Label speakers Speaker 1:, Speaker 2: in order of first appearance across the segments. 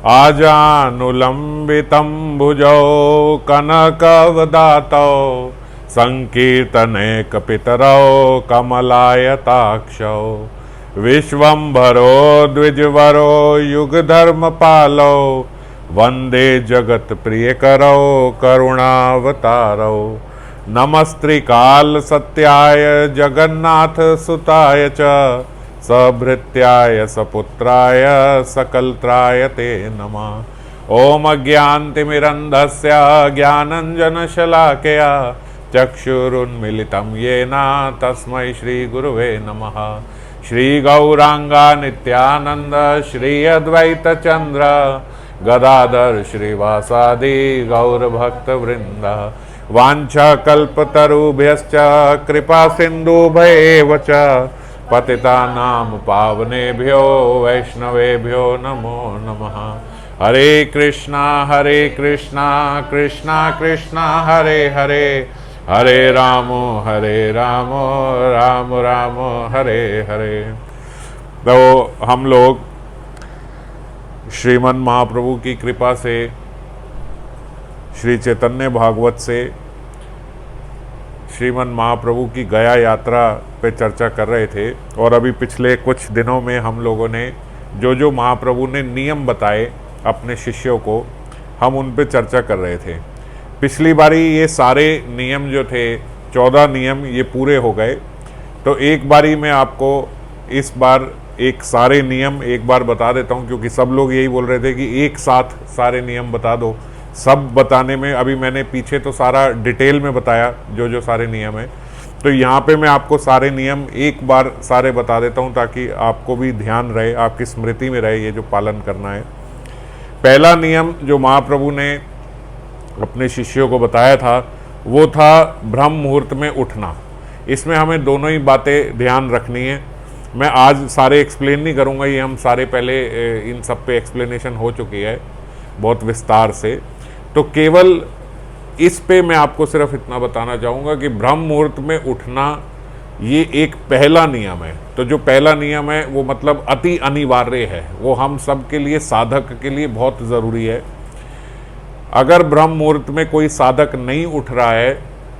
Speaker 1: आजानुलंबितं भुजौ कनकवदातौ संकीर्तने कपितरौ कमलायताक्षौ विश्वंभरो द्विजवरो युगधर्मपालौ वंदे जगत प्रियकरौ करुणावतारौ नमस्त्रिकाल सत्याय जगन्नाथ सुताय च सभृत्याय सपुत्राय सकलत्राय ते नमः। ओम अज्ञानतिमिरन्धस्य ज्ञानञ्जनशलाकया चक्षुरुन्मीलितं येन तस्मै श्रीगुरुवे नमः। श्रीगौरांगा नित्यानंद श्री अद्वैत चंद्र गदाधर श्रीवासादि गौरभक्तवृंद वाञ्छाकल्पतरुभ्यश्च कृपा सिन्धुभ्येव च पतितानां पावनेभ्यो वैष्णवेभ्यो नमो नमः। हरे कृष्णा कृष्णा कृष्णा हरे हरे हरे रामो राम राम हरे हरे। तो हम लोग श्रीमन महाप्रभु की कृपा से श्री चैतन्य भागवत से श्रीमन महाप्रभु की गया यात्रा पे चर्चा कर रहे थे। और अभी पिछले कुछ दिनों में हम लोगों ने जो महाप्रभु ने नियम बताए अपने शिष्यों को, हम उन पे चर्चा कर रहे थे। पिछली बारी ये सारे नियम जो थे 14 नियम ये पूरे हो गए। तो एक बारी मैं आपको इस बार एक सारे नियम एक बार बता देता हूँ, क्योंकि सब लोग यही बोल रहे थे कि एक साथ सारे नियम बता दो। सब बताने में अभी मैंने पीछे तो सारा डिटेल में बताया जो सारे नियम हैं, तो यहाँ पे मैं आपको सारे नियम एक बार सारे बता देता हूँ ताकि आपको भी ध्यान रहे, आपकी स्मृति में रहे ये जो पालन करना है। पहला नियम जो महाप्रभु ने अपने शिष्यों को बताया था वो था ब्रह्म मुहूर्त में उठना। इसमें हमें दोनों ही बातें ध्यान रखनी है। मैं आज सारे एक्सप्लेन नहीं करूँगा, ये हम सारे पहले इन सब पे एक्सप्लेनेशन हो चुकी है बहुत विस्तार से। तो केवल इस पे मैं आपको सिर्फ इतना बताना चाहूँगा कि ब्रह्म मुहूर्त में उठना ये एक पहला नियम है। तो जो पहला नियम है वो मतलब अति अनिवार्य है, वो हम सब के लिए, साधक के लिए बहुत ज़रूरी है। अगर ब्रह्म मुहूर्त में कोई साधक नहीं उठ रहा है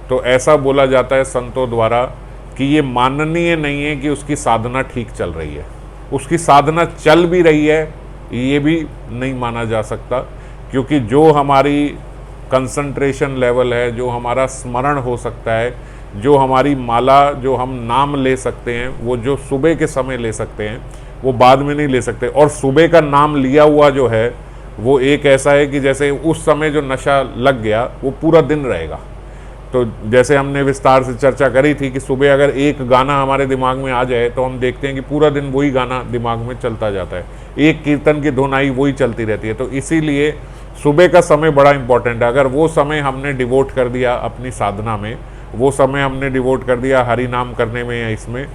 Speaker 1: तो ऐसा बोला जाता है संतों द्वारा कि ये माननीय नहीं है कि उसकी साधना ठीक चल रही है। उसकी साधना चल भी रही है ये भी नहीं माना जा सकता, क्योंकि जो हमारी कंसंट्रेशन लेवल है, जो हमारा स्मरण हो सकता है, जो हमारी माला, जो हम नाम ले सकते हैं, वो जो सुबह के समय ले सकते हैं वो बाद में नहीं ले सकते। और सुबह का नाम लिया हुआ जो है वो एक ऐसा है कि जैसे उस समय जो नशा लग गया वो पूरा दिन रहेगा। तो जैसे हमने विस्तार से चर्चा करी थी कि सुबह अगर एक गाना हमारे दिमाग में आ जाए तो हम देखते हैं कि पूरा दिन वही गाना दिमाग में चलता जाता है, एक कीर्तन की धुन आई वही चलती रहती है। तो इसीलिए सुबह का समय बड़ा इंपॉर्टेंट है। अगर वो समय हमने डिवोट कर दिया अपनी साधना में, वो समय हमने डिवोट कर दिया हरि नाम करने में या इसमें,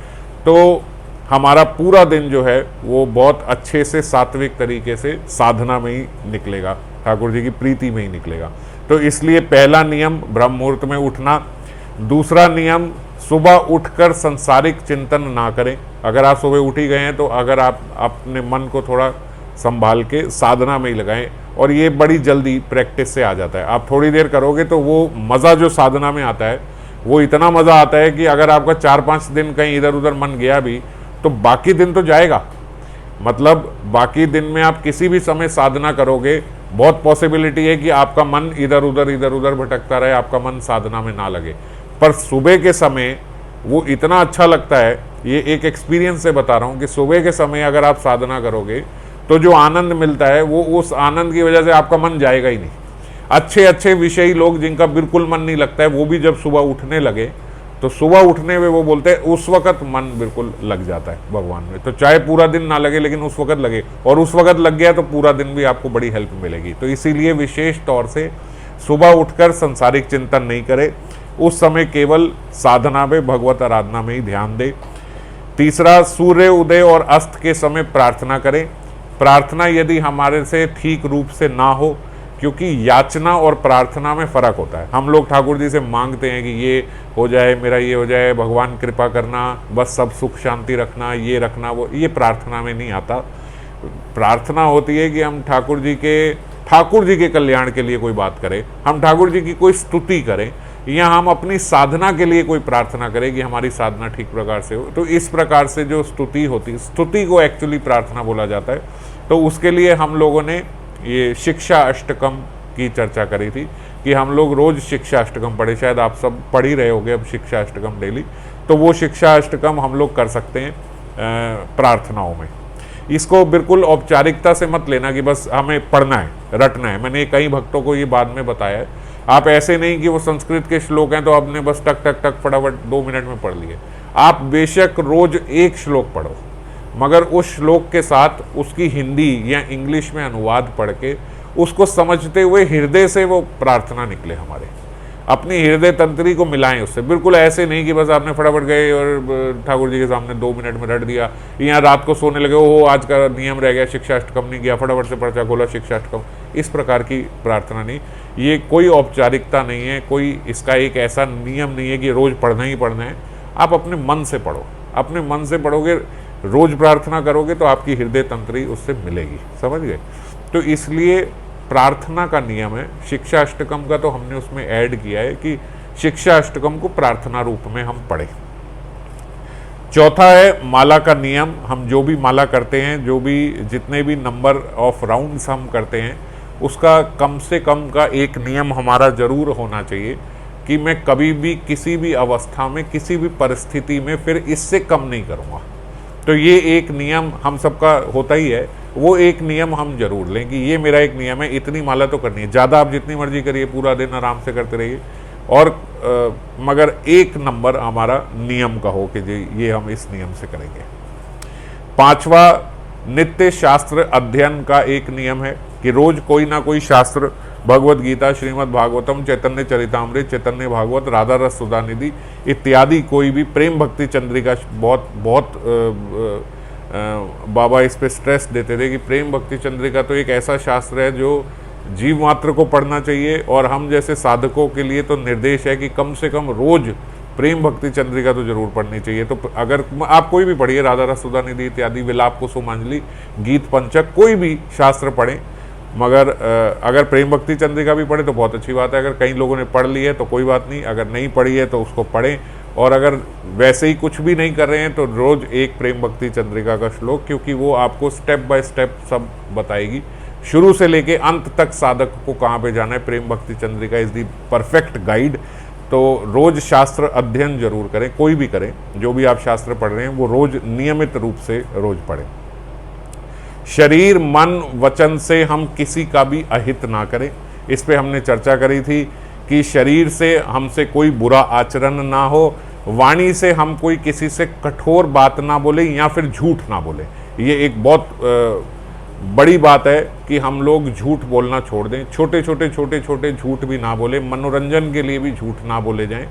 Speaker 1: तो हमारा पूरा दिन जो है वो बहुत अच्छे से सात्विक तरीके से साधना में ही निकलेगा, ठाकुर जी की प्रीति में ही निकलेगा। तो इसलिए पहला नियम ब्रह्म मुहूर्त में उठना। दूसरा नियम सुबह उठकर संसारिक चिंतन ना करें। अगर आप सुबह उठ ही गए हैं तो अगर आप अपने मन को थोड़ा संभाल के साधना में ही लगाएं, और ये बड़ी जल्दी प्रैक्टिस से आ जाता है। आप थोड़ी देर करोगे तो वो मज़ा जो साधना में आता है वो इतना मज़ा आता है कि अगर आपका 4-5 दिन कहीं इधर उधर मन गया भी तो बाकी दिन तो जाएगा। मतलब बाकी दिन में आप किसी भी समय साधना करोगे, बहुत पॉसिबिलिटी है कि आपका मन इधर उधर भटकता रहे, आपका मन साधना में ना लगे। पर सुबह के समय वो इतना अच्छा लगता है, ये एक एक्सपीरियंस से बता रहा हूँ कि सुबह के समय अगर आप साधना करोगे तो जो आनंद मिलता है वो उस आनंद की वजह से आपका मन जाएगा ही नहीं। अच्छे विषयी लोग जिनका बिल्कुल मन नहीं लगता है वो भी जब सुबह उठने लगे तो सुबह उठने में वो बोलते हैं उस वक़्त मन बिल्कुल लग जाता है भगवान में। तो चाहे पूरा दिन ना लगे लेकिन उस वक़्त लगे, और उस वक़्त लग गया तो पूरा दिन भी आपको बड़ी हेल्प मिलेगी। तो इसीलिए विशेष तौर से सुबह उठकर संसारिक चिंतन नहीं करे, उस समय केवल साधना में, भगवत आराधना में ही ध्यान दे। तीसरा, सूर्य उदय और अस्त के समय प्रार्थना करें। प्रार्थना यदि हमारे से ठीक रूप से ना हो, क्योंकि याचना और प्रार्थना में फ़र्क होता है। हम लोग ठाकुर जी से मांगते हैं कि ये हो जाए, मेरा ये हो जाए, भगवान कृपा करना, बस सब सुख शांति रखना, ये रखना, वो, ये प्रार्थना में नहीं आता। प्रार्थना होती है कि हम ठाकुर जी के कल्याण के लिए कोई बात करें, हम ठाकुर जी की कोई स्तुति करें, या हम अपनी साधना के लिए कोई प्रार्थना करें कि हमारी साधना ठीक प्रकार से हो। तो इस प्रकार से जो स्तुति होती है, स्तुति को एक्चुअली प्रार्थना बोला जाता है। तो उसके लिए हम लोगों ने ये शिक्षा अष्टकम की चर्चा करी थी कि हम लोग रोज शिक्षा अष्टकम पढ़े। शायद आप सब पढ़ ही रहे होंगे अब शिक्षा अष्टकम डेली। तो वो शिक्षा अष्टकम हम लोग कर सकते हैं प्रार्थनाओं में। इसको बिल्कुल औपचारिकता से मत लेना कि बस हमें पढ़ना है, रटना है। मैंने कई भक्तों को ये बाद में बताया है। आप ऐसे नहीं कि वो संस्कृत के श्लोक हैं तो आपने बस टक टक टक फटाफट 2 मिनट में पढ़ लिए। आप बेशक रोज एक श्लोक पढ़ो, मगर उस श्लोक के साथ उसकी हिंदी या इंग्लिश में अनुवाद पढ़ के उसको समझते हुए हृदय से वो प्रार्थना निकले हमारे, अपनी हृदय तंत्री को मिलाएं उससे। बिल्कुल ऐसे नहीं कि बस आपने फटाफट गए और ठाकुर जी के सामने 2 मिनट में रट दिया, या रात को सोने लगे, ओहो आज का नियम रह गया, शिक्षा अष्टकम नहीं किया, फटाफट से पर्चा खोला शिक्षा अष्टकम। इस प्रकार की प्रार्थना नहीं, ये कोई औपचारिकता नहीं है, कोई इसका एक ऐसा नियम नहीं है कि रोज पढ़ना ही पढ़ना है। आप अपने मन से पढ़ो, अपने मन से पढ़ोगे, रोज प्रार्थना करोगे तो आपकी हृदय तंत्री उससे मिलेगी। समझ गए? तो इसलिए प्रार्थना का नियम है। शिक्षा अष्टकम का तो हमने उसमें ऐड किया है कि शिक्षा अष्टकम को प्रार्थना रूप में हम पढ़ें। चौथा है माला का नियम। हम जो भी माला करते हैं, जो भी जितने भी नंबर ऑफ राउंड्स हम करते हैं, उसका कम से कम का एक नियम हमारा जरूर होना चाहिए कि मैं कभी भी किसी भी अवस्था में, किसी भी परिस्थिति में फिर इससे कम नहीं करूँगा। तो ये एक नियम हम सबका होता ही है। वो एक नियम हम जरूर लें कि ये मेरा एक नियम है, इतनी माला तो करनी है। ज़्यादा आप जितनी मर्जी करिए, पूरा दिन आराम से करते रहिए, और मगर एक नंबर हमारा नियम का हो कि जी ये हम इस नियम से करेंगे। 5वां नित्य शास्त्र अध्ययन का एक नियम है कि रोज कोई ना कोई शास्त्र, भगवत गीता, श्रीमद् भागवतम, चैतन्य चरितामृत, चैतन्य भागवत, राधा रस सुधानिधि इत्यादि कोई भी प्रेम भक्ति चंद्रिका, बहुत बाबा इस पे स्ट्रेस देते थे कि प्रेम भक्ति चंद्रिका तो एक ऐसा शास्त्र है जो जीव मात्र को पढ़ना चाहिए, और हम जैसे साधकों के लिए तो निर्देश है कि कम से कम रोज प्रेम भक्ति चंद्रिका तो जरूर पढ़नी चाहिए। तो अगर आप कोई भी पढ़िए, राधा रस सुधानिधि इत्यादि, विलाप कुसुमांजलि, गीत पंचक, कोई भी शास्त्र पढ़ें, मगर अगर प्रेम भक्ति चंद्रिका भी पढ़े तो बहुत अच्छी बात है। अगर कई लोगों ने पढ़ ली है तो कोई बात नहीं, अगर नहीं पढ़ी है तो उसको पढ़ें। और अगर वैसे ही कुछ भी नहीं कर रहे हैं तो रोज एक प्रेम भक्ति चंद्रिका का श्लोक, क्योंकि वो आपको स्टेप बाय स्टेप सब बताएगी, शुरू से लेके अंत तक साधक को कहाँ पे जाना है। प्रेम भक्ति Chandrika is the perfect guide. तो रोज शास्त्र अध्ययन जरूर करें, कोई भी करें, जो भी आप शास्त्र पढ़ रहे हैं वो रोज नियमित रूप से रोज पढ़ें। शरीर, मन, वचन से हम किसी का भी अहित ना करें। इस पे हमने चर्चा करी थी कि शरीर से हमसे कोई बुरा आचरण ना हो, वाणी से हम कोई किसी से कठोर बात ना बोले या फिर झूठ ना बोले। ये एक बहुत बड़ी बात है कि हम लोग झूठ बोलना छोड़ दें। छोटे छोटे झूठ भी ना बोले, मनोरंजन के लिए भी झूठ ना बोले जाएं,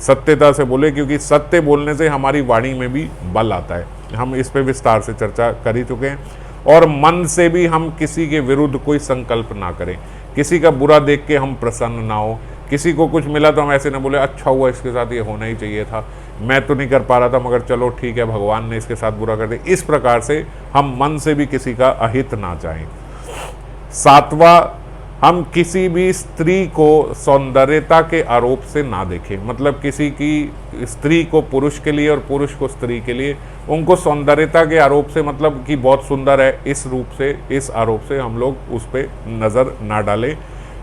Speaker 1: सत्यता से बोले, क्योंकि सत्य बोलने से हमारी वाणी में भी बल आता है। हम इस पे विस्तार से चर्चा कर ही चुके हैं। और मन से भी हम किसी के विरुद्ध कोई संकल्प ना करें। किसी का बुरा देख के हम प्रसन्न ना हो। किसी को कुछ मिला तो हम ऐसे ना बोले अच्छा हुआ, इसके साथ ये होना ही चाहिए था, मैं तो नहीं कर पा रहा था मगर चलो ठीक है, भगवान ने इसके साथ बुरा कर दिया। इस प्रकार से हम मन से भी किसी का अहित ना चाहें। 7वां, हम किसी भी स्त्री को सौंदर्यता के आरोप से ना देखें। मतलब किसी की स्त्री को पुरुष के लिए और पुरुष को स्त्री के लिए, उनको सौंदर्यता के आरोप से, मतलब कि बहुत सुंदर है, इस रूप से, इस आरोप से हम लोग उस पर नज़र ना डालें।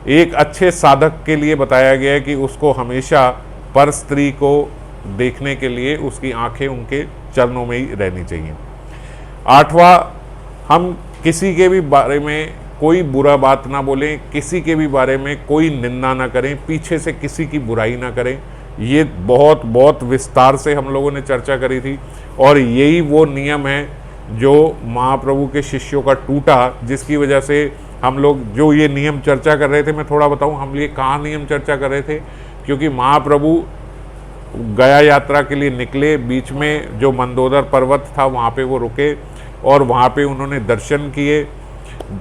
Speaker 1: एक अच्छे साधक के लिए बताया गया है कि उसको हमेशा पर स्त्री को देखने के लिए उसकी आंखें उनके चरणों में ही रहनी चाहिए। 8वां, हम किसी के भी बारे में कोई बुरा बात ना बोलें, किसी के भी बारे में कोई निंदा ना करें, पीछे से किसी की बुराई ना करें। ये बहुत बहुत विस्तार से हम लोगों ने चर्चा करी थी, और यही वो नियम है जो महाप्रभु के शिष्यों का टूटा, जिसकी वजह से हम लोग जो ये नियम चर्चा कर रहे थे, मैं थोड़ा बताऊं हम ये कहाँ नियम चर्चा कर रहे थे। क्योंकि महाप्रभु गया यात्रा के लिए निकले, बीच में जो मंदोदर पर्वत था वहाँ पे वो रुके, और वहाँ पे उन्होंने दर्शन किए।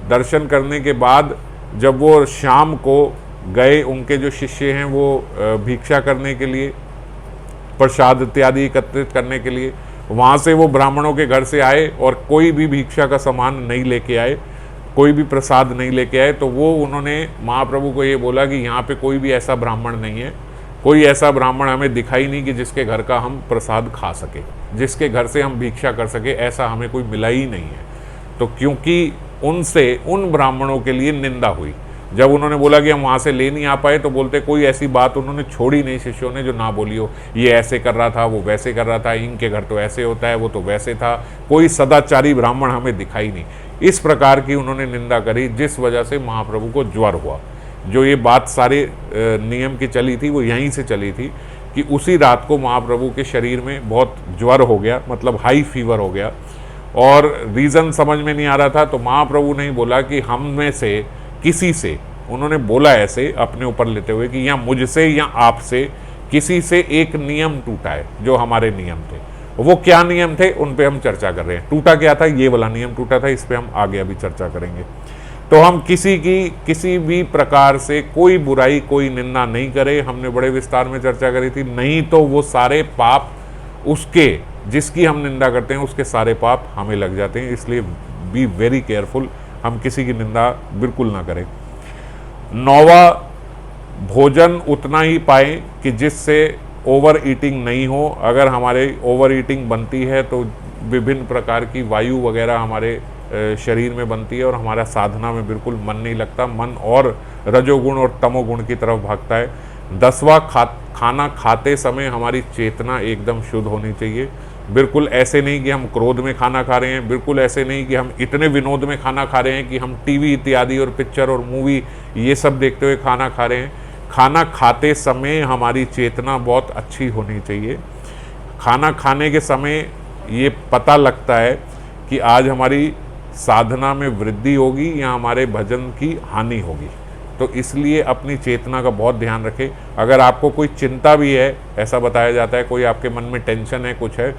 Speaker 1: दर्शन करने के बाद जब वो शाम को गए, उनके जो शिष्य हैं वो भिक्षा करने के लिए, प्रसाद इत्यादि एकत्रित करने के लिए, वहाँ से वो ब्राह्मणों के घर से आए और कोई भी भिक्षा का सामान नहीं लेके आए, कोई भी प्रसाद नहीं लेके आए। तो वो उन्होंने महाप्रभु को ये बोला कि यहाँ पे कोई भी ऐसा ब्राह्मण नहीं है, कोई ऐसा ब्राह्मण हमें दिखाई नहीं कि जिसके घर का हम प्रसाद खा सके, जिसके घर से हम भिक्षा कर सके, ऐसा हमें कोई मिला ही नहीं है। तो क्योंकि उनसे उन ब्राह्मणों के लिए निंदा हुई, जब उन्होंने बोला कि हम वहाँ से ले नहीं आ पाए, तो बोलते कोई ऐसी बात उन्होंने छोड़ी नहीं शिष्यों ने जो ना बोली हो, ये ऐसे कर रहा था, वो वैसे कर रहा था, इनके घर तो ऐसे होता है, वो तो वैसे था, कोई सदाचारी ब्राह्मण हमें दिखाई नहीं। इस प्रकार की उन्होंने निंदा करी, जिस वजह से महाप्रभु को ज्वर हुआ। जो ये बात सारे नियम की चली थी वो यहीं से चली थी कि उसी रात को महाप्रभु के शरीर में बहुत ज्वर हो गया, मतलब हाई फीवर हो गया, और रीज़न समझ में नहीं आ रहा था। तो महाप्रभु ने बोला कि हम में से किसी से, उन्होंने बोला ऐसे अपने ऊपर लेते हुए कि या मुझसे या आपसे किसी से एक नियम टूटा है जो हमारे नियम थे। वो क्या नियम थे उन पे हम चर्चा कर रहे हैं। टूटा क्या था? ये वाला नियम टूटा था, इस पे हम आगे अभी चर्चा करेंगे। तो हम किसी की किसी भी प्रकार से कोई बुराई, कोई निंदा नहीं करें, हमने बड़े विस्तार में चर्चा करी थी। नहीं तो वो सारे पाप उसके, जिसकी हम निंदा करते हैं उसके सारे पाप हमें लग जाते हैं। इसलिए बी वेरी केयरफुल, हम किसी की निंदा बिल्कुल ना करें। 9वां, भोजन उतना ही पाएं कि जिससे ओवर ईटिंग नहीं हो। अगर हमारे ओवर ईटिंग बनती है तो विभिन्न प्रकार की वायु वगैरह हमारे शरीर में बनती है और हमारा साधना में बिल्कुल मन नहीं लगता, मन और रजोगुण और तमोगुण की तरफ भागता है। 10वां, खाना खाते समय हमारी चेतना एकदम शुद्ध होनी चाहिए। बिल्कुल ऐसे नहीं कि हम क्रोध में खाना खा रहे हैं, बिल्कुल ऐसे नहीं कि हम इतने विनोद में खाना खा रहे हैं कि हम टीवी इत्यादि और पिक्चर और मूवी ये सब देखते हुए खाना खा रहे हैं। खाना खाते समय हमारी चेतना बहुत अच्छी होनी चाहिए। खाना खाने के समय ये पता लगता है कि आज हमारी साधना में वृद्धि होगी या हमारे भजन की हानि होगी। तो इसलिए अपनी चेतना का बहुत ध्यान रखें। अगर आपको कोई चिंता भी है, ऐसा बताया जाता है, कोई आपके मन में टेंशन है, कुछ है,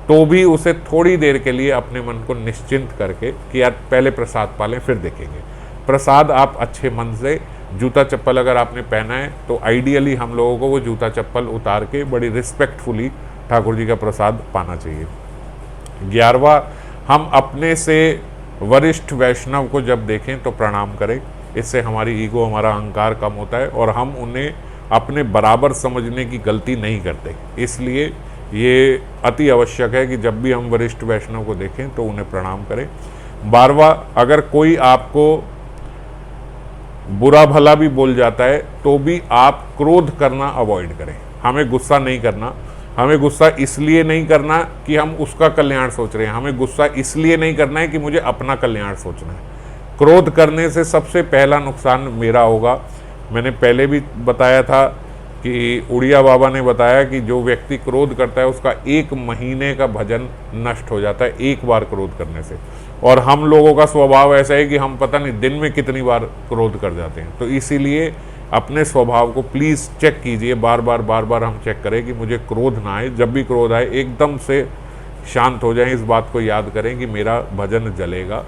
Speaker 1: तो भी उसे थोड़ी देर के लिए अपने मन को निश्चिंत करके कि यार पहले प्रसाद पालें फिर देखेंगे। प्रसाद आप अच्छे मन से, जूता चप्पल अगर आपने पहना है तो आइडियली हम लोगों को वो जूता चप्पल उतार के बड़ी रिस्पेक्टफुली ठाकुर जी का प्रसाद पाना चाहिए। 11वां, हम अपने से वरिष्ठ वैष्णव को जब देखें तो प्रणाम करें। इससे हमारी ईगो, हमारा अहंकार कम होता है और हम उन्हें अपने बराबर समझने की गलती नहीं करते। इसलिए ये अति आवश्यक है कि जब भी हम वरिष्ठ वैष्णव को देखें तो उन्हें प्रणाम करें। 12वां, अगर कोई आपको बुरा भला भी बोल जाता है तो भी आप क्रोध करना अवॉइड करें। हमें गुस्सा नहीं करना। हमें गुस्सा इसलिए नहीं करना कि हम उसका कल्याण सोच रहे हैं, हमें गुस्सा इसलिए नहीं करना है कि मुझे अपना कल्याण सोचना है। क्रोध करने से सबसे पहला नुकसान मेरा होगा। मैंने पहले भी बताया था कि उड़िया बाबा ने बताया कि जो व्यक्ति क्रोध करता है उसका 1 महीने का भजन नष्ट हो जाता है एक बार क्रोध करने से। और हम लोगों का स्वभाव ऐसा है कि हम पता नहीं दिन में कितनी बार क्रोध कर जाते हैं। तो इसीलिए अपने स्वभाव को प्लीज़ चेक कीजिए, बार बार हम चेक करें कि मुझे क्रोध ना आए। जब भी क्रोध आए एकदम से शांत हो जाएं। इस बात को याद करें कि मेरा भजन जलेगा।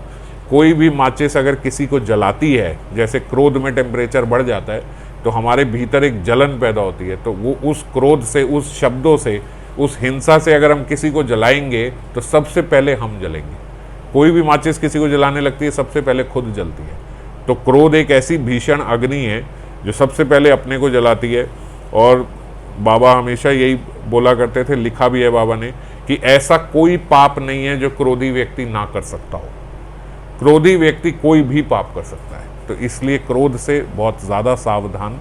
Speaker 1: कोई भी माचिस अगर किसी को जलाती है, जैसे क्रोध में टेम्परेचर बढ़ जाता है तो हमारे भीतर एक जलन पैदा होती है। तो वो उस क्रोध से, उस शब्दों से, उस हिंसा से अगर हम किसी को जलाएंगे तो सबसे पहले हम जलेंगे। कोई भी माचिस किसी को जलाने लगती है सबसे पहले खुद जलती है। तो क्रोध एक ऐसी भीषण अग्नि है जो सबसे पहले अपने को जलाती है। और बाबा हमेशा यही बोला करते थे, लिखा भी है बाबा ने, कि ऐसा कोई पाप नहीं है जो क्रोधी व्यक्ति ना कर सकता हो। क्रोधी व्यक्ति कोई भी पाप कर सकता है। तो इसलिए क्रोध से बहुत ज़्यादा सावधान।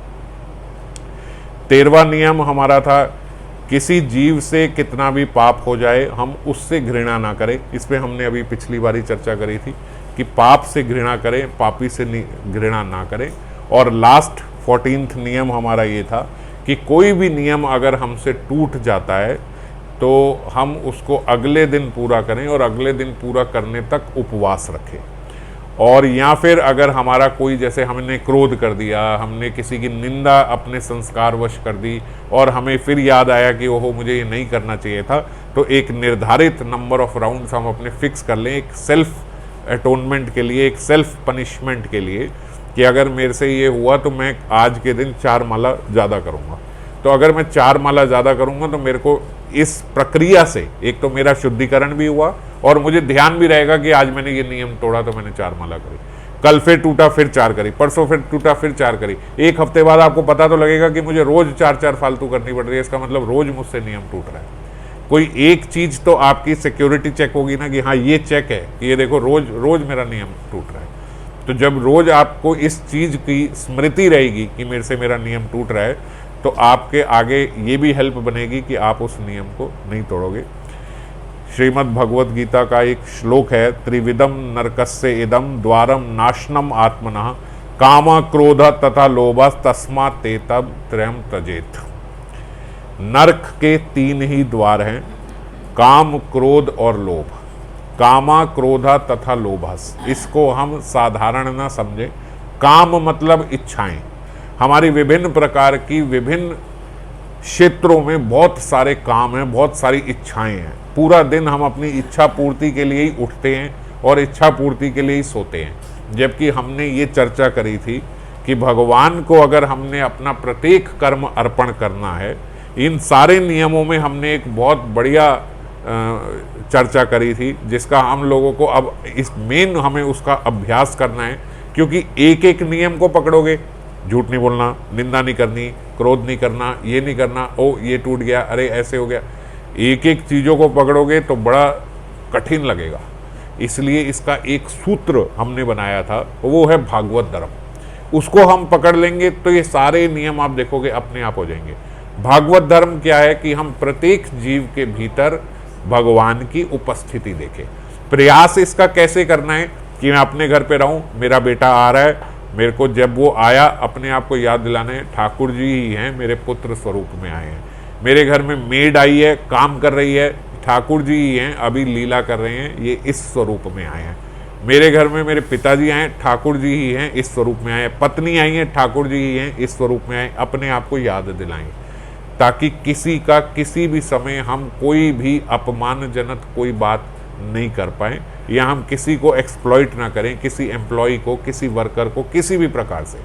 Speaker 1: 13वां नियम हमारा था, किसी जीव से कितना भी पाप हो जाए हम उससे घृणा ना करें। इस पे हमने अभी पिछली बारी चर्चा करी थी कि पाप से घृणा करें, पापी से घृणा ना करें। और लास्ट 14th नियम हमारा ये था कि कोई भी नियम अगर हमसे टूट जाता है तो हम उसको अगले दिन पूरा करें और अगले दिन पूरा करने तक उपवास रखें। और या फिर अगर हमारा कोई, जैसे हमने क्रोध कर दिया, हमने किसी की निंदा अपने संस्कारवश कर दी और हमें फिर याद आया कि ओहो मुझे ये नहीं करना चाहिए था, तो एक निर्धारित नंबर ऑफ राउंड्स हम अपने फिक्स कर लें, एक सेल्फ अटोनमेंट के लिए, एक सेल्फ पनिशमेंट के लिए, कि अगर मेरे से ये हुआ तो मैं आज के दिन 4 माला ज़्यादा करूँगा। तो अगर मैं 4 माला ज़्यादा करूँगा तो मेरे को इस प्रक्रिया से एक तो मेरा शुद्धिकरण भी हुआ और मुझे ध्यान भी रहेगा कि आज मैंने ये नियम तोड़ा तो मैंने 4 माला करी, कल फिर टूटा फिर 4 करी, परसों फिर टूटा फिर 4 करी, एक हफ्ते बाद आपको पता तो लगेगा कि मुझे रोज 4-4 फालतू करनी पड़ रही है। इसका मतलब रोज मुझसे नियम टूट रहा है। कोई एक चीज तो आपकी सिक्योरिटी चेक होगी ना कि हाँ ये चेक है कि ये देखो रोज रोज मेरा नियम टूट रहा है। तो जब रोज आपको इस चीज की स्मृति रहेगी कि मेरे से मेरा नियम टूट रहा है, तो आपके आगे ये भी हेल्प बनेगी कि आप उस नियम को नहीं तोड़ोगे। श्रीमद् भगवत गीता का एक श्लोक है, त्रिविधम नरकस्य इदम द्वारम नाशनम आत्मनः काम क्रोध तथा लोभ तस्मात् ते तब त्रयम त्यजेत। नरक के 3 ही द्वार हैं, काम क्रोध और लोभ। कामा क्रोधा तथा लोभस, इसको हम साधारण ना समझें। काम मतलब इच्छाएं, हमारी विभिन्न प्रकार की विभिन्न क्षेत्रों में बहुत सारे काम हैं, बहुत सारी इच्छाएं हैं। पूरा दिन हम अपनी इच्छा पूर्ति के लिए ही उठते हैं और इच्छा पूर्ति के लिए ही सोते हैं। जबकि हमने ये चर्चा करी थी कि भगवान को अगर हमने अपना प्रत्येक कर्म अर्पण करना है, इन सारे नियमों में हमने एक बहुत बढ़िया चर्चा करी थी, जिसका हम लोगों को अब इस मेन हमें उसका अभ्यास करना है। क्योंकि एक एक नियम को पकड़ोगे, झूठ नहीं बोलना, निंदा नहीं करनी, क्रोध नहीं करना, ये नहीं करना, ओ ये टूट गया, अरे ऐसे हो गया, एक एक चीज़ों को पकड़ोगे तो बड़ा कठिन लगेगा। इसलिए इसका एक सूत्र हमने बनाया था, वो है भागवत धर्म। उसको हम पकड़ लेंगे तो ये सारे नियम आप देखोगे अपने आप हो जाएंगे। भागवत धर्म क्या है कि हम प्रत्येक जीव के भीतर भगवान की उपस्थिति देखें। प्रयास इसका कैसे करना है कि मैं अपने घर पे रहूं, मेरा बेटा आ रहा है, मेरे को जब वो आया अपने आप को याद दिलाना है ठाकुर जी ही हैं, मेरे पुत्र स्वरूप में आए हैं। मेरे घर में मेड आई है, काम कर रही है, ठाकुर जी ही हैं, अभी लीला कर रहे हैं, ये इस स्वरूप में आए हैं। मेरे घर में मेरे पिताजी आए, ठाकुर जी ही हैं, इस स्वरूप में आए। पत्नी आई है, ठाकुर जी ही हैं, इस स्वरूप में आए। अपने आप को याद दिलाएं ताकि किसी का किसी भी समय हम कोई भी अपमानजनक कोई बात नहीं कर पाए, या हम किसी को एक्सप्लॉइट ना करें, किसी एम्प्लॉय को, किसी वर्कर को, किसी भी प्रकार से।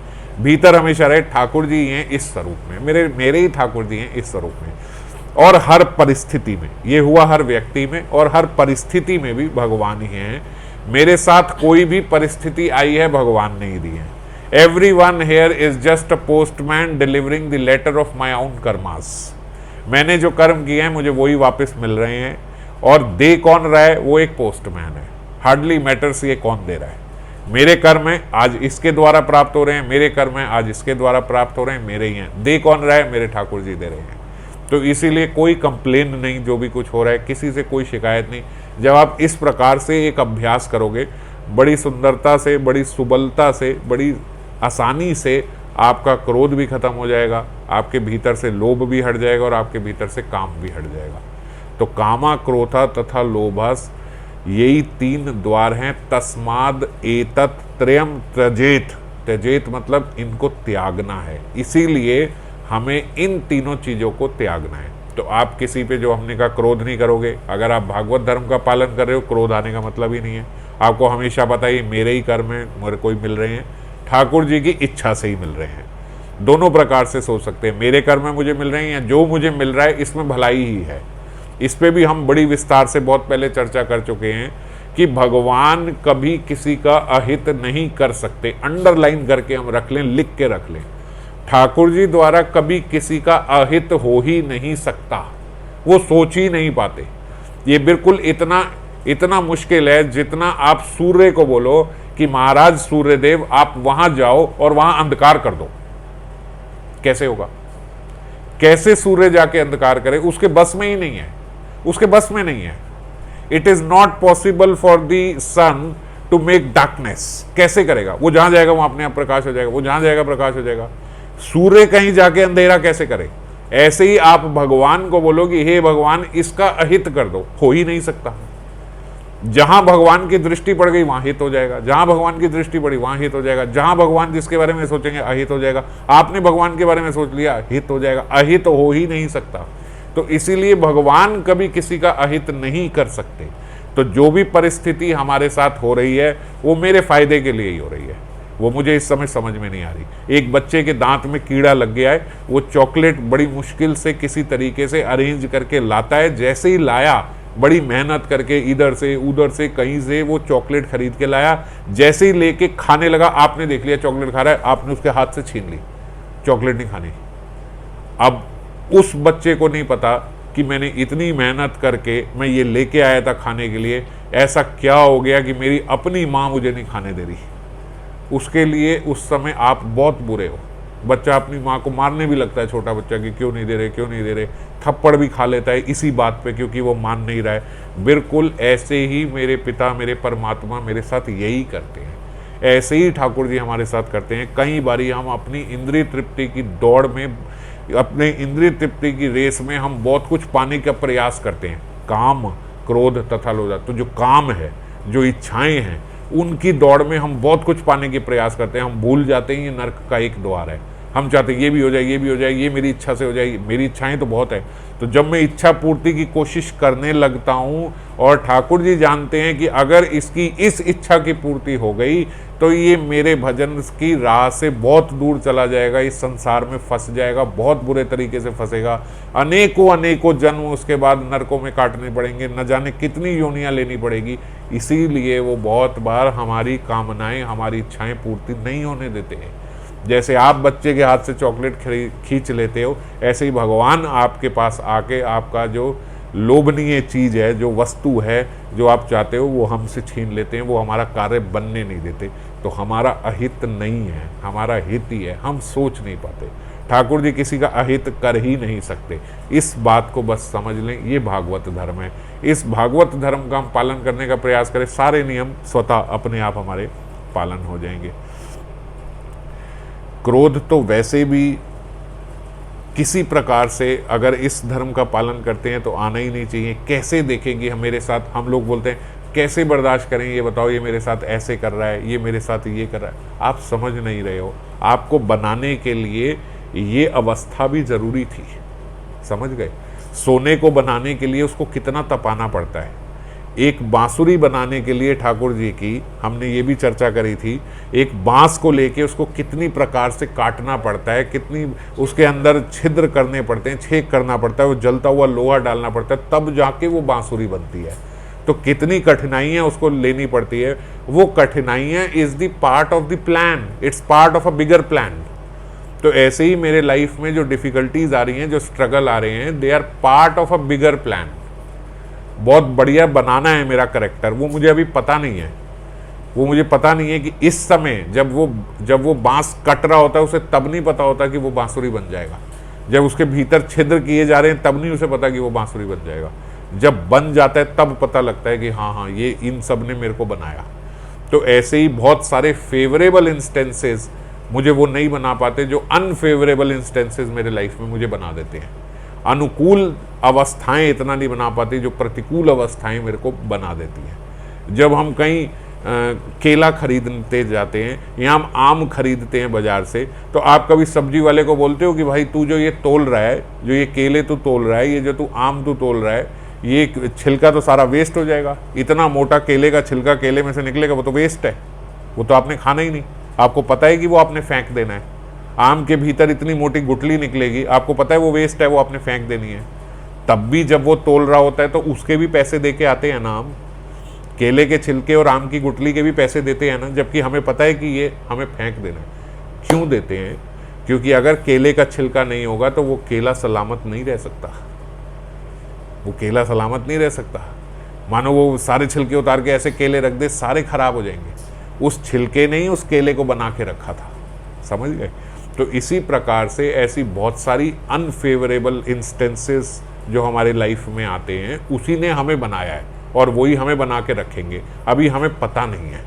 Speaker 1: भीतर हमेशा रहे ठाकुर जी हैं इस स्वरूप में, मेरे ही ठाकुर जी हैं इस स्वरूप में। और हर परिस्थिति में, ये हुआ हर व्यक्ति में, और हर परिस्थिति में भी भगवान ही हैं। मेरे साथ कोई भी परिस्थिति आई है भगवान ने ही दी है। Everyone here is just a postman delivering the letter of my own karmas। मैंने जो कर्म किए हैं मुझे वही वापस मिल रहे हैं, और दे कौन रहा है, वो एक पोस्टमैन है। हार्डली मैटर्स ये कौन दे रहा है। मेरे कर्म है आज इसके द्वारा प्राप्त हो रहे हैं, मेरे कर्म है आज इसके द्वारा प्राप्त हो रहे हैं, मेरे ही हैं। दे कौन रहा है, मेरे ठाकुर जी दे रहे हैं। तो इसीलिए कोई कंप्लेन नहीं, जो भी कुछ हो रहा है किसी से कोई शिकायत नहीं। जब आप इस प्रकार से एक अभ्यास करोगे, बड़ी सुंदरता से, बड़ी सुबलता से, बड़ी आसानी से आपका क्रोध भी खत्म हो जाएगा, आपके भीतर से लोभ भी हट जाएगा, और आपके भीतर से काम भी हट जाएगा। तो कामा क्रोधा तथा लोभस, यही 3 द्वार हैं। तस्माद एतत् त्रयम त्यजेत। त्यजेत मतलब इनको त्यागना है, इसीलिए हमें इन तीनों चीज़ों को त्यागना है। तो आप किसी पे, जो हमने कहा क्रोध नहीं करोगे, अगर आप भागवत धर्म का पालन कर रहे हो, क्रोध आने का मतलब ही नहीं है। आपको हमेशा पता है मेरे ही कर्म है, मेरे कोई मिल रहे हैं, ठाकुर जी की इच्छा से ही मिल रहे हैं। दोनों प्रकार से सोच सकते हैं, मेरे कर्म में मुझे मिल रहे हैं या जो मुझे मिल रहा है इसमें भलाई ही है। इस पे भी हम बड़ी विस्तार से बहुत पहले चर्चा कर चुके हैं कि भगवान कभी किसी का अहित नहीं कर सकते। अंडरलाइन करके हम रख लें, लिख के रख लें, ठाकुर जी द्वारा कभी किसी का अहित हो ही नहीं सकता। वो सोच ही नहीं पाते। ये बिल्कुल इतना मुश्किल है जितना आप सूर्य को बोलो कि महाराज सूर्यदेव आप वहां जाओ और वहां अंधकार कर दो, कैसे होगा? कैसे सूर्य जाके अंधकार करे? उसके बस में ही नहीं है, उसके बस में नहीं है। It is not possible for the sun to make darkness. कैसे करेगा? वो जहां जाएगा वहां अपने आप प्रकाश हो जाएगा, वो जहां जाएगा प्रकाश हो जाएगा। सूर्य कहीं जाके अंधेरा कैसे करे? ऐसे ही आप भगवान को बोलो कि हे भगवान इसका अहित कर दो, हो ही नहीं सकता। जहां भगवान की दृष्टि पड़ गई वहां हित हो जाएगा, जहां भगवान की दृष्टि पड़ी वहां हित हो जाएगा, जहां भगवान जिसके बारे में सोचेंगे अहित हो जाएगा। आपने भगवान के बारे में सोच लिया, हित हो जाएगा। अहित हो ही नहीं सकता। तो इसीलिए भगवान कभी किसी का अहित नहीं कर सकते। तो जो भी परिस्थिति हमारे साथ हो रही है वो मेरे फायदे के लिए ही हो रही है। वो मुझे इस समय समझ में नहीं आ रही। एक बच्चे के दांत में कीड़ा लग गया है, वो चॉकलेट बड़ी मुश्किल से किसी तरीके से अरेंज करके लाता है, जैसे ही लाया बड़ी मेहनत करके इधर से उधर से कहीं से वो चॉकलेट खरीद के लाया, जैसे ही लेके खाने लगा आपने देख लिया चॉकलेट खा रहा है, आपने उसके हाथ से छीन ली, चॉकलेट नहीं खानी। अब उस बच्चे को नहीं पता कि मैंने इतनी मेहनत करके मैं ये लेके आया था खाने के लिए, ऐसा क्या हो गया कि मेरी अपनी माँ मुझे नहीं खाने दे रही। उसके लिए उस समय आप बहुत बुरे हो। बच्चा अपनी माँ को मारने भी लगता है, छोटा बच्चा, कि क्यों नहीं दे रहे, क्यों नहीं दे रहे, थप्पड़ भी खा लेता है इसी बात पे, क्योंकि वो मान नहीं रहा है। बिल्कुल ऐसे ही मेरे पिता, मेरे परमात्मा मेरे साथ यही करते हैं, ऐसे ही ठाकुर जी हमारे साथ करते हैं। कई बारी हम अपनी इंद्रिय तृप्ति की दौड़ में, अपने इंद्रिय तृप्ति की रेस में हम बहुत कुछ पाने का प्रयास करते हैं, काम, क्रोध तथा लोभ। तो जो काम है, जो इच्छाएं हैं, उनकी दौड़ में हम बहुत कुछ पाने के प्रयास करते हैं। हम भूल जाते हैं ये नर्क का एक द्वार है। हम चाहते हैं ये भी हो जाए, ये भी हो जाए, ये मेरी इच्छा से हो जाए। मेरी इच्छाएं तो बहुत है। तो जब मैं इच्छा पूर्ति की कोशिश करने लगता हूँ, और ठाकुर जी जानते हैं कि अगर इसकी इस इच्छा की पूर्ति हो गई तो ये मेरे भजन की राह से बहुत दूर चला जाएगा, इस संसार में फंस जाएगा, बहुत बुरे तरीके से फंसेगा। अनेकों अनेकों जन्म उसके बाद नरकों में काटने पड़ेंगे, न जाने कितनी योनियां लेनी पड़ेगी। इसीलिए वो बहुत बार हमारी कामनाएं, हमारी इच्छाएं पूर्ति नहीं होने देते हैं। जैसे आप बच्चे के हाथ से चॉकलेट खींच लेते हो, ऐसे ही भगवान आपके पास आके आपका जो लोभनीय चीज़ है, जो वस्तु है, जो आप चाहते हो, वो हमसे छीन लेते हैं। वो हमारा कार्य बनने नहीं देते। तो हमारा अहित नहीं है, हमारा हित ही है। हम सोच नहीं पाते। ठाकुर जी किसी का अहित कर ही नहीं सकते। इस बात को बस समझ लें, ये भागवत धर्म है। इस भागवत धर्म का हम पालन करने का प्रयास करें, सारे नियम स्वतः अपने आप हमारे पालन हो जाएंगे। क्रोध तो वैसे भी किसी प्रकार से अगर इस धर्म का पालन करते हैं तो आना ही नहीं चाहिए। कैसे देखेंगे हम मेरे साथ, हम लोग बोलते हैं कैसे बर्दाश्त करें, ये बताओ, ये मेरे साथ ऐसे कर रहा है, ये मेरे साथ ये कर रहा है। आप समझ नहीं रहे हो। आपको बनाने के लिए ये अवस्था भी ज़रूरी थी, समझ गए। सोने को बनाने के लिए उसको कितना तपाना पड़ता है। एक बांसुरी बनाने के लिए ठाकुर जी की हमने ये भी चर्चा करी थी, एक बांस को लेके उसको कितनी प्रकार से काटना पड़ता है, कितनी उसके अंदर छिद्र करने पड़ते हैं, छेद करना पड़ता है, वो जलता हुआ लोहा डालना पड़ता है, तब जाके वो बांसुरी बनती है। तो कितनी कठिनाइयाँ उसको लेनी पड़ती है। वो कठिनाइयाँ is the part of the plan, it's part of a bigger plan. तो ऐसे ही मेरे लाइफ में जो डिफ़िकल्टीज आ रही हैं, जो स्ट्रगल आ रहे हैं, they are part of a bigger plan. बहुत बढ़िया बनाना है मेरा कैरेक्टर, वो मुझे अभी पता नहीं है। वो मुझे पता नहीं है कि इस समय जब वो बांस कट रहा होता है, उसे तब नहीं पता होता कि वो बांसुरी बन जाएगा। जब उसके भीतर छिद्र किए जा रहे हैं, तब नहीं उसे पता कि वो बांसुरी बन जाएगा। जब बन जाता है तब पता लगता है कि हाँ, ये इन सब ने मेरे को बनाया। तो ऐसे ही बहुत सारे फेवरेबल इंस्टेंसेस मुझे वो नहीं बना पाते, जो अनफेवरेबल इंस्टेंसेस मेरे लाइफ में मुझे बना देते हैं। अनुकूल अवस्थाएं इतना नहीं बना पाती, जो प्रतिकूल अवस्थाएं मेरे को बना देती हैं। जब हम कहीं केला खरीदते जाते हैं या हम आम खरीदते हैं बाजार से, तो आप कभी सब्जी वाले को बोलते हो कि भाई तू जो ये तोल रहा है, जो ये केले तू तोल रहा है, ये जो तू आम तू तोल रहा है, ये छिलका तो सारा वेस्ट हो जाएगा। इतना मोटा केले का छिलका केले में से निकलेगा, वो तो वेस्ट है, वो तो आपने खाना ही नहीं। आपको पता है कि वो आपने फेंक देना है। आम के भीतर इतनी मोटी गुठली निकलेगी, आपको पता है वो वेस्ट है, वो आपने फेंक देनी है। तब भी जब वो तोल रहा होता है तो उसके भी पैसे दे के आते हैं ना हम। केले के छिलके और आम की गुठली के भी पैसे देते हैं ना, जबकि हमें पता है कि ये हमें फेंक देना है। क्यों देते हैं? क्योंकि अगर केले का छिलका नहीं होगा तो वो केला सलामत नहीं रह सकता। वो केला सलामत नहीं रह सकता। मानो वो सारे छिलके उतार के ऐसे केले रख दे, सारे खराब हो जाएंगे। उस छिलके ने ही उस केले को बना के रखा था, समझ गए। तो इसी प्रकार से ऐसी बहुत सारी अनफेवरेबल इंस्टेंसेस जो हमारे लाइफ में आते हैं, उसी ने हमें बनाया है और वही हमें बना के रखेंगे। अभी हमें पता नहीं है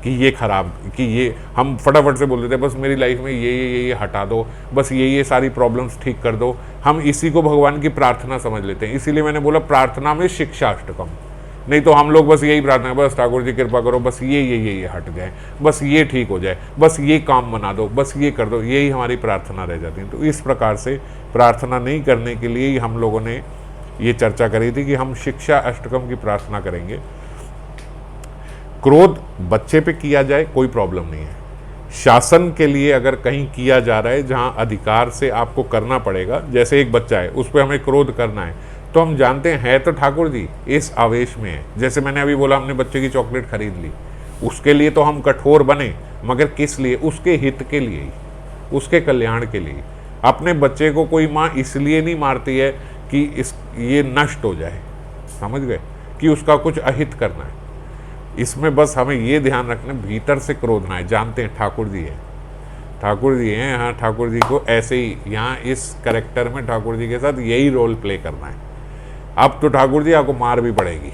Speaker 1: कि ये खराब, कि ये हम फटाफट से बोल देते हैं बस मेरी लाइफ में ये हटा दो, बस ये सारी प्रॉब्लम्स ठीक कर दो। हम इसी को भगवान की प्रार्थना समझ लेते हैं। इसीलिए मैंने बोला प्रार्थना में शिक्षा अष्टकम। नहीं तो हम लोग बस यही प्रार्थना, बस ठाकुर जी कृपा करो, बस ये हट जाए, बस ये ठीक हो जाए, बस ये काम बना दो, बस ये कर दो, यही हमारी प्रार्थना रह जाती है। तो इस प्रकार से प्रार्थना नहीं करने के लिए ही हम लोगों ने ये चर्चा करी थी कि हम शिक्षा अष्टकम की प्रार्थना करेंगे। क्रोध बच्चे पे किया जाए कोई प्रॉब्लम नहीं है, शासन के लिए अगर कहीं किया जा रहा है जहां अधिकार से आपको करना पड़ेगा, जैसे एक बच्चा है उस पर हमें क्रोध करना है, तो हम जानते हैं तो ठाकुर जी इस आवेश में है। जैसे मैंने अभी बोला, हमने बच्चे की चॉकलेट खरीद ली, उसके लिए तो हम कठोर बने, मगर किस लिए? उसके हित के लिए ही, उसके कल्याण के लिए। अपने बच्चे को कोई माँ इसलिए नहीं मारती है कि ये नष्ट हो जाए, समझ गए, कि उसका कुछ अहित करना है। इसमें बस हमें ये ध्यान रखना, भीतर से क्रोध ना है। जानते हैं ठाकुर जी है, ठाकुर जी हैं, हाँ ठाकुर जी को ऐसे ही यहाँ इस कैरेक्टर में ठाकुर जी के साथ यही रोल प्ले करना है। अब तो ठाकुर जी आपको मार भी पड़ेगी,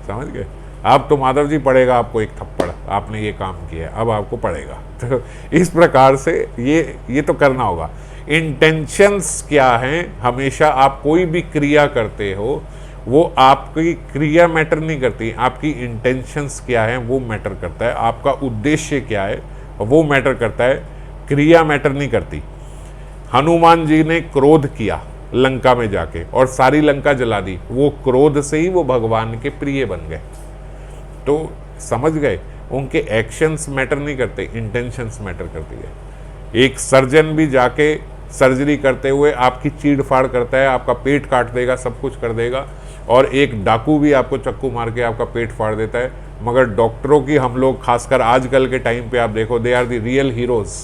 Speaker 1: समझ गए। अब तो माधव जी पड़ेगा आपको एक थप्पड़, आपने ये काम किया, अब आपको पड़ेगा। तो इस प्रकार से ये तो करना होगा। इंटेंशंस क्या हैं? हमेशा आप कोई भी क्रिया करते हो, वो आपकी क्रिया मैटर नहीं करती, आपकी इंटेंशंस क्या है वो मैटर करता है। आपका उद्देश्य क्या है वो मैटर करता है, क्रिया मैटर नहीं करती। हनुमान जी ने क्रोध किया लंका में जाके और सारी लंका जला दी, वो क्रोध से ही वो भगवान के प्रिय बन गए। तो समझ गए, उनके एक्शंस मैटर नहीं करते, इंटेंशंस मैटर करती है। एक सर्जन भी जाके सर्जरी करते हुए आपकी चीड़ फाड़ करता है, आपका पेट काट देगा, सब कुछ कर देगा, और एक डाकू भी आपको चक्कू मार के आपका पेट फाड़ देता है। मगर डॉक्टरों की हम लोग, खासकर आजकल के टाइम पे आप देखो, they are the real heroes.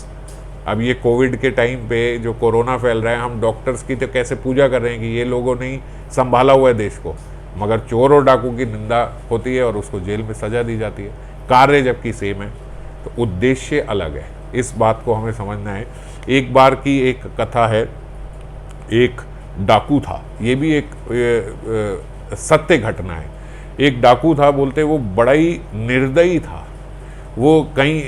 Speaker 1: अब ये कोविड के टाइम पे जो कोरोना फैल रहा है, हम डॉक्टर्स की तो कैसे पूजा कर रहे हैं कि ये लोगों ने ही संभाला हुआ है देश को, मगर चोर और डाकू की निंदा होती है और उसको जेल में सजा दी जाती है। कार्य जबकि सेम है, तो उद्देश्य अलग है। इस बात को हमें समझना है। एक बार की एक कथा है, एक डाकू था, ये भी एक सत्य घटना है। एक डाकू था, बोलते वो बड़ा ही निर्दयी था। वो कहीं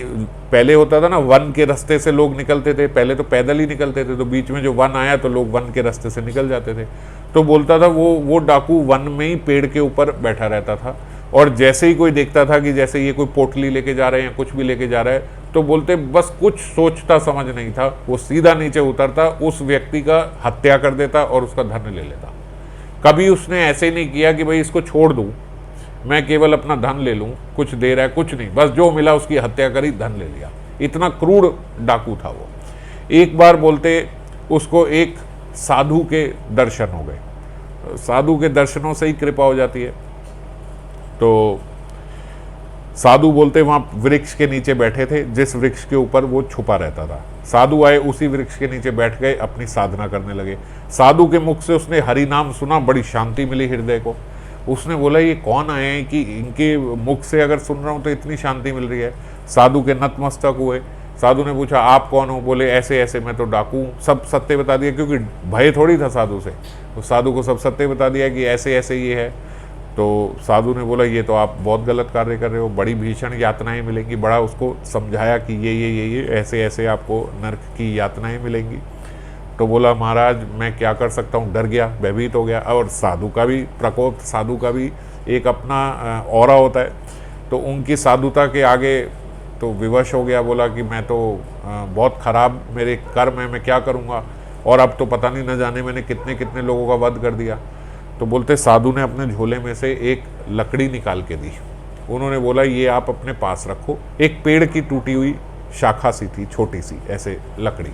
Speaker 1: पहले होता था ना, वन के रास्ते से लोग निकलते थे, पहले तो पैदल ही निकलते थे, तो बीच में जो वन आया तो लोग वन के रास्ते से निकल जाते थे। तो बोलता था वो डाकू वन में ही पेड़ के ऊपर बैठा रहता था, और जैसे ही कोई देखता था कि जैसे ये कोई पोटली लेके जा रहे हैं या कुछ भी लेके जा रहा है, तो बोलते बस कुछ सोचता समझ नहीं था, वो सीधा नीचे उतरता, उस व्यक्ति का हत्या कर देता और उसका धन ले लेता। कभी उसने ऐसे नहीं किया कि भाई इसको छोड़ दूं, मैं केवल अपना धन ले लूं, कुछ दे रहा है, कुछ नहीं, बस जो मिला उसकी हत्या करी, धन ले लिया। इतना क्रूर डाकू था वो। एक बार बोलते उसको एक साधु के दर्शन हो गए। साधु के दर्शनों से ही कृपा हो जाती है। तो साधु बोलते वहाँ वृक्ष के नीचे बैठे थे, जिस वृक्ष के ऊपर वो छुपा रहता था। साधु आए, उसी वृक्ष के नीचे बैठ गए, अपनी साधना करने लगे। साधु के मुख से उसने हरि नाम सुना, बड़ी शांति मिली हृदय को। उसने बोला ये कौन आए हैं कि इनके मुख से अगर सुन रहा हूँ तो इतनी शांति मिल रही है। साधु के नतमस्तक हुए। साधु ने पूछा आप कौन हो? बोले ऐसे ऐसे, मैं तो डाकू हूँ। सब सत्य बता दिया, क्योंकि भय थोड़ी था साधु से, तो साधु को सब सत्य बता दिया कि ऐसे ऐसे ये है। तो साधु ने बोला ये तो आप बहुत गलत कार्य कर रहे हो, बड़ी भीषण यातनाएं मिलेंगी। बड़ा उसको समझाया कि ये ऐसे ऐसे आपको नरक की यातनाएं मिलेंगी। तो बोला महाराज मैं क्या कर सकता हूँ, डर गया, भयभीत हो गया। और साधु का भी प्रकोप, साधु का भी एक अपना ऑरा होता है, तो उनकी साधुता के आगे तो विवश हो गया। बोला कि मैं तो बहुत खराब मेरे कर्म है, मैं क्या करूँगा, और अब तो पता नहीं न जाने मैंने कितने कितने लोगों का वध कर दिया। तो बोलते साधु ने अपने झोले में से एक लकड़ी निकाल के दी। उन्होंने बोला ये आप अपने पास रखो। एक पेड़ की टूटी हुई शाखा सी थी, छोटी सी ऐसे लकड़ी,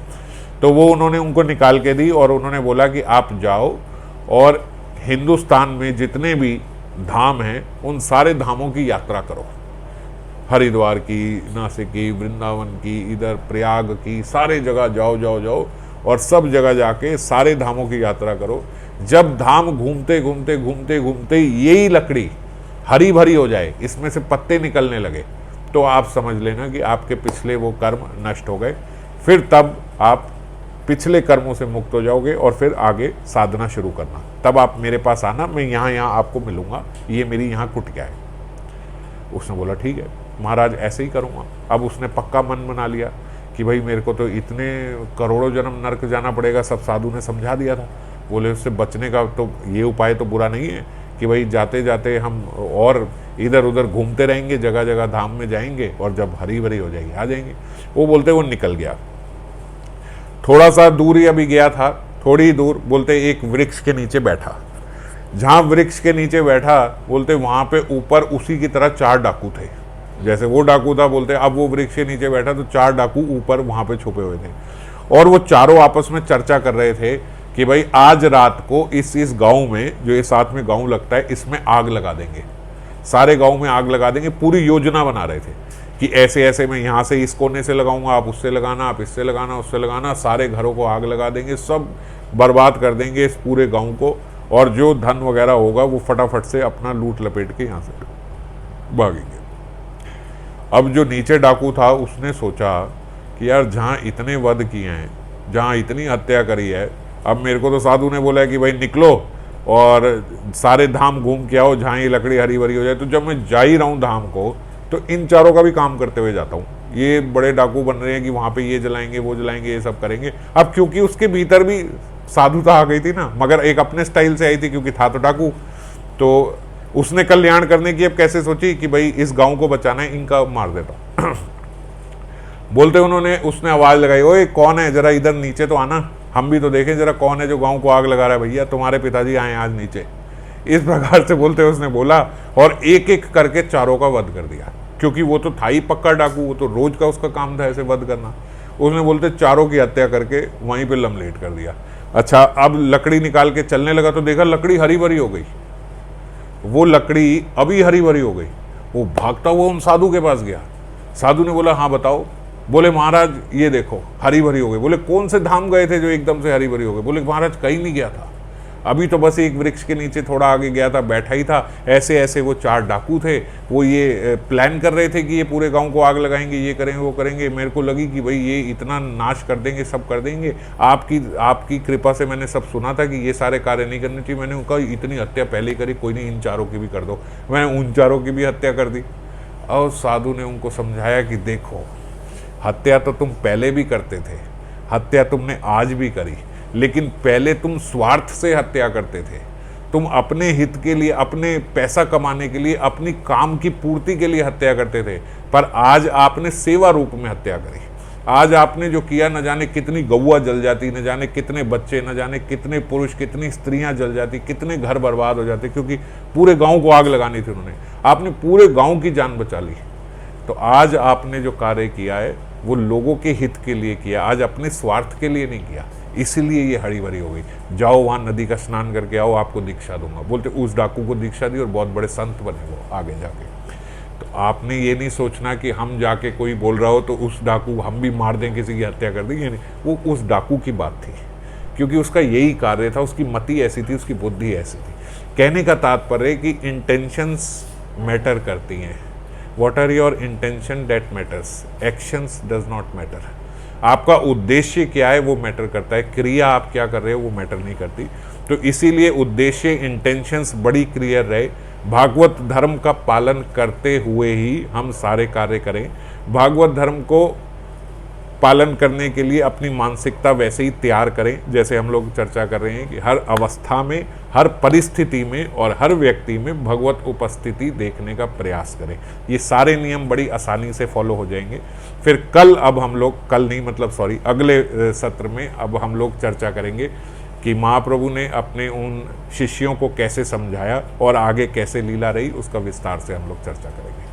Speaker 1: तो वो उन्होंने उनको निकाल के दी और उन्होंने बोला कि आप जाओ और हिंदुस्तान में जितने भी धाम हैं उन सारे धामों की यात्रा करो। हरिद्वार की, नासिक की, वृंदावन की, इधर प्रयाग की, सारे जगह जाओ जाओ जाओ और सब जगह जाके सारे धामों की यात्रा करो। जब धाम घूमते घूमते घूमते घूमते यही लकड़ी हरी भरी हो जाए, इसमें से पत्ते निकलने लगे, तो आप समझ लेना कि आपके पिछले वो कर्म नष्ट हो गए। फिर तब आप पिछले कर्मों से मुक्त हो जाओगे और फिर आगे साधना शुरू करना। तब आप मेरे पास आना, मैं यहाँ आपको मिलूंगा, ये मेरी यहाँ कुटिया है। उसने बोला ठीक है महाराज, ऐसे ही करूँगा। अब उसने पक्का मन बना लिया कि भाई मेरे को तो इतने करोड़ों जन्म नरक जाना पड़ेगा, सब साधु ने समझा दिया था। बोले उससे बचने का तो ये उपाय तो बुरा नहीं है कि भाई जाते जाते हम और इधर उधर घूमते रहेंगे, जगह जगह धाम में जाएंगे और जब हरी भरी हो जाएगी आ जाएंगे। वो बोलते वो निकल गया। थोड़ा सा दूर ही अभी गया था, थोड़ी दूर बोलते एक वृक्ष के नीचे बैठा। जहाँ वृक्ष के नीचे बैठा बोलते वहाँ पे ऊपर उसी की तरह 4 डाकू थे। जैसे वो डाकू था, बोलते अब वो वृक्ष के नीचे बैठा तो 4 डाकू ऊपर वहां पे छुपे हुए थे, और वो चारों आपस में चर्चा कर रहे थे कि भाई आज रात को इस गांव में, जो ये साथ में गांव लगता है, इसमें आग लगा देंगे, सारे गांव में आग लगा देंगे। पूरी योजना बना रहे थे कि ऐसे ऐसे मैं यहाँ से इस कोने से लगाऊंगा, आप उससे लगाना, आप इससे लगाना, उससे लगाना, सारे घरों को आग लगा देंगे, सब बर्बाद कर देंगे इस पूरे गांव को, और जो धन वगैरह होगा वो फटाफट से अपना लूट लपेट के यहाँ से भागेंगे। अब जो नीचे डाकू था उसने सोचा कि यार जहाँ इतने वध किए हैं, जहाँ इतनी हत्या करी है, अब मेरे को तो साधु ने बोला है कि भाई निकलो और सारे धाम घूम के आओ जहाँ ये लकड़ी हरी भरी हो जाए। तो जब मैं जा ही रहा हूँ धाम को, तो इन चारों का भी काम करते हुए जाता हूँ। ये बड़े डाकू बन रहे हैं कि वहाँ पे ये जलाएंगे, वो जलाएंगे, ये सब करेंगे। अब क्योंकि उसके भीतर भी साधुता आ गई थी ना, मगर एक अपने स्टाइल से आई थी, क्योंकि था तो डाकू। तो उसने कल्याण करने की अब कैसे सोची कि भाई इस गांव को बचाना है, इनका मार देता। बोलते उन्होंने, उसने आवाज लगाई, ओए कौन है, जरा इधर नीचे तो आना, हम भी तो देखें जरा कौन है जो गांव को आग लगा रहा है। भैया तुम्हारे पिताजी आए आज नीचे। इस प्रकार से बोलते उसने बोला, और एक एक करके चारों का वध कर दिया, क्योंकि वो तो था ही पक्का डाकू, वो तो रोज का उसका काम था ऐसे वध करना। उसने बोलते चारों की हत्या करके वहीं पे लमलेट कर दिया। अच्छा, अब लकड़ी निकाल के चलने लगा तो देखा लकड़ी हरी भरी हो गई। वो लकड़ी अभी हरी भरी हो गई। वो भागता हुआ उन साधु के पास गया। साधु ने बोला, हाँ बताओ। बोले महाराज ये देखो हरी भरी हो गई। बोले कौन से धाम गए थे जो एकदम से हरी भरी हो गई? बोले महाराज कहीं नहीं गया था, अभी तो बस एक वृक्ष के नीचे थोड़ा आगे गया था, बैठा ही था। ऐसे ऐसे वो 4 डाकू थे, वो ये प्लान कर रहे थे कि ये पूरे गांव को आग लगाएंगे, ये करेंगे, वो करेंगे। मेरे को लगी कि भाई ये इतना नाश कर देंगे, सब कर देंगे। आपकी कृपा से मैंने सब सुना था कि ये सारे कार्य नहीं करने चाहिए। मैंने उनका इतनी हत्या पहले ही करी, कोई नहीं इन चारों की भी कर दो। मैंने उन चारों की भी हत्या कर दी। और साधु ने उनको समझाया कि देखो, हत्या तो तुम पहले भी करते थे, हत्या तुमने आज भी करी, लेकिन पहले तुम स्वार्थ से हत्या करते थे। तुम अपने हित के लिए, अपने पैसा कमाने के लिए, अपनी काम की पूर्ति के लिए हत्या करते थे। पर आज आपने सेवा रूप में हत्या करी। आज आपने जो किया, न जाने कितनी गौआ जल जाती, न जाने कितने बच्चे, न जाने कितने पुरुष, कितनी स्त्रियां जल जाती, कितने घर बर्बाद हो जाते, क्योंकि पूरे गांव को आग लगानी थी उन्होंने। आपने पूरे गांव की जान बचा ली। तो आज आपने जो कार्य किया है वो लोगों के हित के लिए किया, आज अपने स्वार्थ के लिए नहीं किया, इसीलिए ये हरी भरी हो गई। जाओ वहाँ नदी का स्नान करके आओ, आपको दीक्षा दूंगा। बोलते उस डाकू को दीक्षा दी और बहुत बड़े संत बने वो आगे जाके। तो आपने ये नहीं सोचना कि हम जाके कोई बोल रहा हो तो उस डाकू हम भी मार दें, किसी की हत्या कर देंगे, नहीं। वो उस डाकू की बात थी, क्योंकि उसका यही कार्य था, उसकी मति ऐसी थी, उसकी बुद्धि ऐसी थी। कहने का तात्पर्य कि इंटेंशंस मैटर करती हैं। What are your intention that matters, actions does not matter। आपका उद्देश्य क्या है वो मैटर करता है, क्रिया आप क्या कर रहे हो वो मैटर नहीं करती। तो इसीलिए उद्देश्य, इंटेंशंस बड़ी क्लियर रहे। भागवत धर्म का पालन करते हुए ही हम सारे कार्य करें। भागवत धर्म को पालन करने के लिए अपनी मानसिकता वैसे ही तैयार करें, जैसे हम लोग चर्चा कर रहे हैं कि हर अवस्था में, हर परिस्थिति में और हर व्यक्ति में भगवत उपस्थिति देखने का प्रयास करें। ये सारे नियम बड़ी आसानी से फॉलो हो जाएंगे। फिर अगले सत्र में अब हम लोग चर्चा करेंगे कि महाप्रभु ने अपने उन शिष्यों को कैसे समझाया और आगे कैसे लीला रही, उसका विस्तार से हम लोग चर्चा करेंगे।